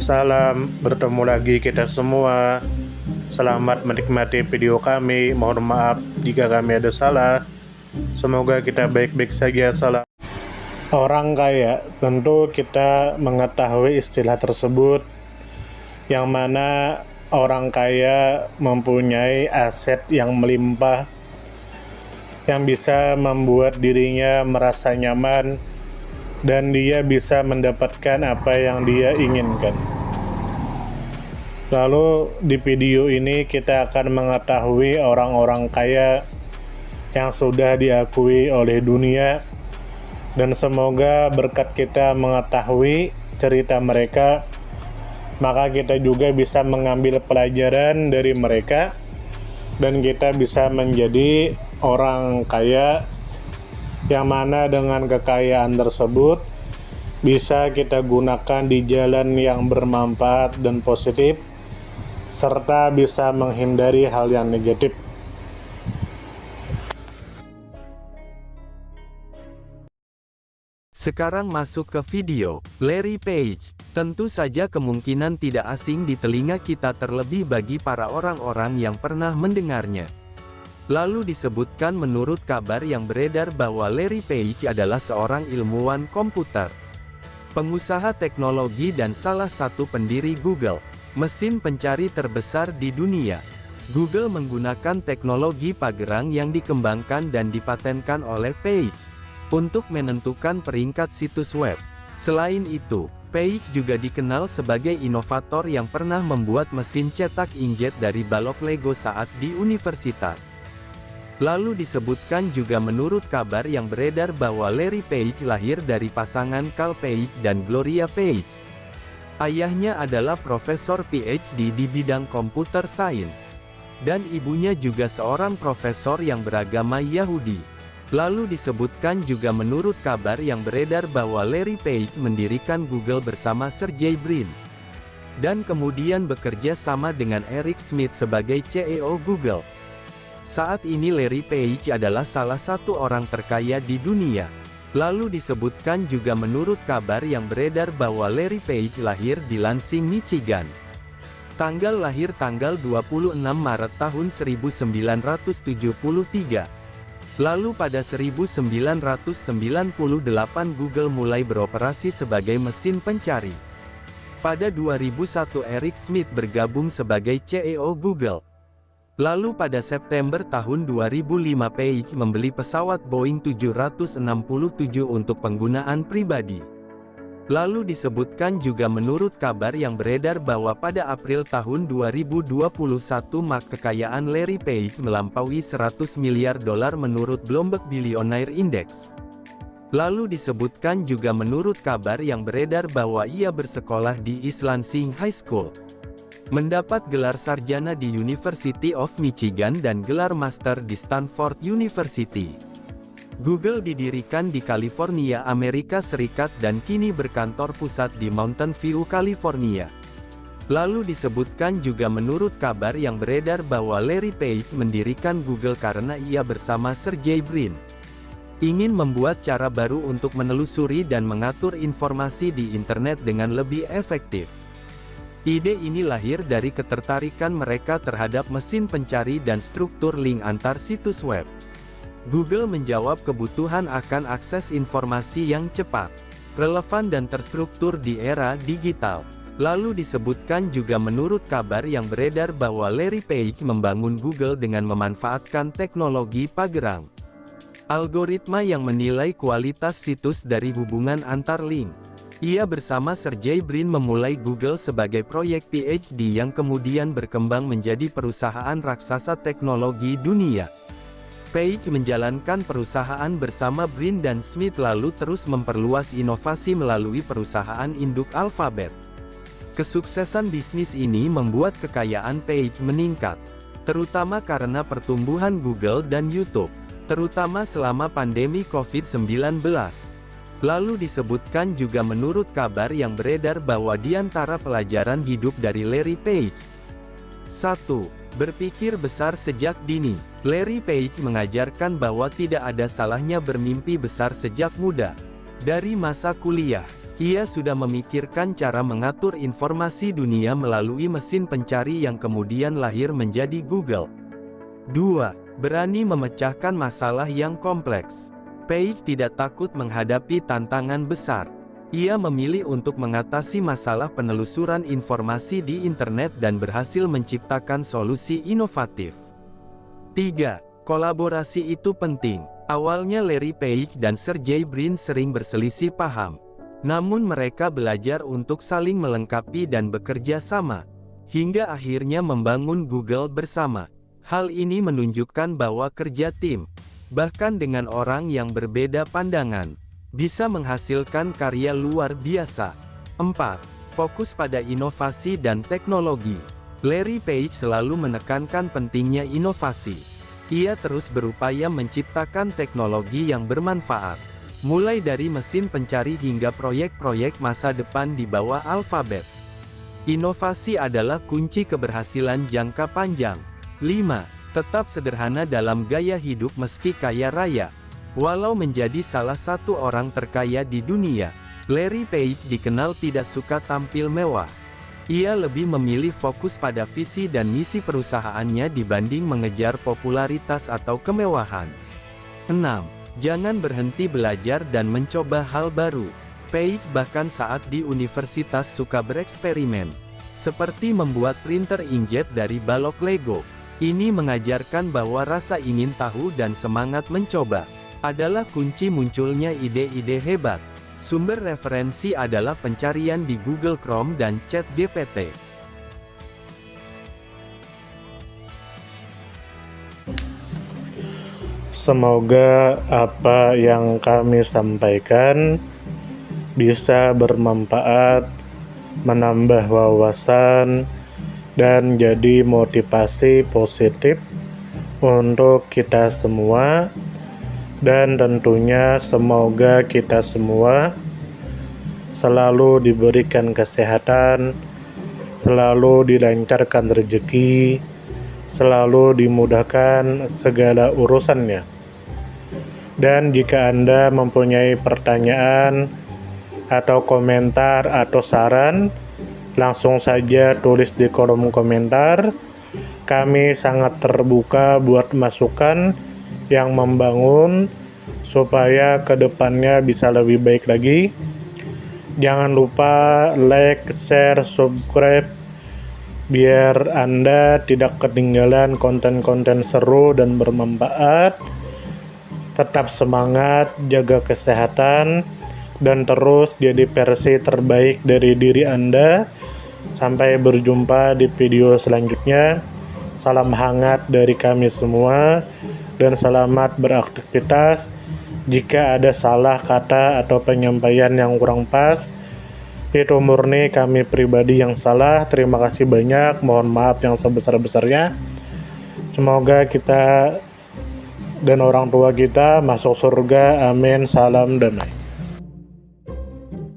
Salam, bertemu lagi kita semua. Selamat menikmati video kami. Mohon maaf jika kami ada salah. Semoga kita baik-baik saja. Salam. Orang kaya, tentu kita mengetahui istilah tersebut, yang mana orang kaya mempunyai aset yang melimpah, yang bisa membuat dirinya merasa nyaman, dan dia bisa mendapatkan apa yang dia inginkan. Lalu di video ini kita akan mengetahui orang-orang kaya yang sudah diakui oleh dunia, dan semoga berkat kita mengetahui cerita mereka, maka kita juga bisa mengambil pelajaran dari mereka, dan kita bisa menjadi orang kaya yang mana dengan kekayaan tersebut bisa kita gunakan di jalan yang bermanfaat dan positif, serta bisa menghindari hal yang negatif. Sekarang masuk ke video. Larry Page, tentu saja kemungkinan tidak asing di telinga kita, terlebih bagi para orang-orang yang pernah mendengarnya. Lalu disebutkan menurut kabar yang beredar bahwa Larry Page adalah seorang ilmuwan komputer, pengusaha teknologi dan salah satu pendiri Google, mesin pencari terbesar di dunia. Google menggunakan teknologi pagerang yang dikembangkan dan dipatenkan oleh Page untuk menentukan peringkat situs web. Selain itu, Page juga dikenal sebagai inovator yang pernah membuat mesin cetak inkjet dari balok Lego saat di universitas. Lalu disebutkan juga menurut kabar yang beredar bahwa Larry Page lahir dari pasangan Carl Page dan Gloria Page. Ayahnya adalah profesor PhD di bidang computer science, dan ibunya juga seorang profesor yang beragama Yahudi. Lalu disebutkan juga menurut kabar yang beredar bahwa Larry Page mendirikan Google bersama Sergey Brin, dan kemudian bekerja sama dengan Eric Schmidt sebagai CEO Google. Saat ini Larry Page adalah salah satu orang terkaya di dunia. Lalu disebutkan juga menurut kabar yang beredar bahwa Larry Page lahir di Lansing, Michigan. Tanggal lahir tanggal 26 Maret tahun 1973. Lalu pada 1998 Google mulai beroperasi sebagai mesin pencari. Pada 2001 Eric Schmidt bergabung sebagai CEO Google. Lalu pada September tahun 2005 Page membeli pesawat Boeing 767 untuk penggunaan pribadi. Lalu disebutkan juga menurut kabar yang beredar bahwa pada April tahun 2021 kekayaan Larry Page melampaui $100 miliar menurut Bloomberg Billionaire Index. Lalu disebutkan juga menurut kabar yang beredar bahwa ia bersekolah di East Lansing High School, mendapat gelar sarjana di University of Michigan dan gelar master di Stanford University. Google didirikan di California, Amerika Serikat dan kini berkantor pusat di Mountain View, California. Lalu disebutkan juga menurut kabar yang beredar bahwa Larry Page mendirikan Google karena ia bersama Sergey Brin ingin membuat cara baru untuk menelusuri dan mengatur informasi di internet dengan lebih efektif. Ide ini lahir dari ketertarikan mereka terhadap mesin pencari dan struktur link antar situs web. Google menjawab kebutuhan akan akses informasi yang cepat, relevan dan terstruktur di era digital. Lalu disebutkan juga menurut kabar yang beredar bahwa Larry Page membangun Google dengan memanfaatkan teknologi pagerang, algoritma yang menilai kualitas situs dari hubungan antar link. Ia bersama Sergey Brin memulai Google sebagai proyek PhD yang kemudian berkembang menjadi perusahaan raksasa teknologi dunia. Page menjalankan perusahaan bersama Brin dan Schmidt lalu terus memperluas inovasi melalui perusahaan induk Alphabet. Kesuksesan bisnis ini membuat kekayaan Page meningkat, terutama karena pertumbuhan Google dan YouTube, terutama selama pandemi COVID-19. Lalu disebutkan juga menurut kabar yang beredar bahwa di antara pelajaran hidup dari Larry Page, 1. Berpikir besar sejak dini. Larry Page mengajarkan bahwa tidak ada salahnya bermimpi besar sejak muda. Dari masa kuliah, Ia sudah memikirkan cara mengatur informasi dunia melalui mesin pencari yang kemudian lahir menjadi Google. 2. Berani memecahkan masalah yang kompleks. Page tidak takut menghadapi tantangan besar. Ia memilih untuk mengatasi masalah penelusuran informasi di internet dan berhasil menciptakan solusi inovatif. 3. Kolaborasi itu penting. Awalnya Larry Page dan Sergey Brin sering berselisih paham. Namun mereka belajar untuk saling melengkapi dan bekerja sama, hingga akhirnya membangun Google bersama. Hal ini menunjukkan bahwa kerja tim, bahkan dengan orang yang berbeda pandangan, bisa menghasilkan karya luar biasa. 4. Fokus pada inovasi dan teknologi. Larry Page selalu menekankan pentingnya inovasi. Ia terus berupaya menciptakan teknologi yang bermanfaat, mulai dari mesin pencari hingga proyek-proyek masa depan di bawah Alphabet. Inovasi adalah kunci keberhasilan jangka panjang. 5. Tetap sederhana dalam gaya hidup meski kaya raya. Walau menjadi salah satu orang terkaya di dunia, Larry Page dikenal tidak suka tampil mewah. Ia lebih memilih fokus pada visi dan misi perusahaannya dibanding mengejar popularitas atau kemewahan. 6. Jangan berhenti belajar dan mencoba hal baru. Page bahkan saat di universitas suka bereksperimen, seperti membuat printer inkjet dari balok Lego. Ini mengajarkan bahwa rasa ingin tahu dan semangat mencoba adalah kunci munculnya ide-ide hebat. Sumber referensi adalah pencarian di Google Chrome dan ChatGPT. Semoga apa yang kami sampaikan bisa bermanfaat, menambah wawasan, dan jadi motivasi positif untuk kita semua. Dan tentunya semoga kita semua selalu diberikan kesehatan, selalu dilancarkan rezeki, selalu dimudahkan segala urusannya. Dan jika Anda mempunyai pertanyaan atau komentar atau saran, langsung saja tulis di kolom komentar. Kami sangat terbuka buat masukan yang membangun supaya kedepannya bisa lebih baik lagi. Jangan lupa like, share, subscribe biar Anda tidak ketinggalan konten-konten seru dan bermanfaat. Tetap semangat, jaga kesehatan, dan terus jadi versi terbaik dari diri Anda. Sampai berjumpa di video selanjutnya. Salam hangat dari kami semua, dan selamat beraktivitas. Jika ada salah kata atau penyampaian yang kurang pas, itu murni kami pribadi yang salah. Terima kasih banyak, mohon maaf yang sebesar-besarnya. Semoga kita dan orang tua kita masuk surga, amin, salam damai.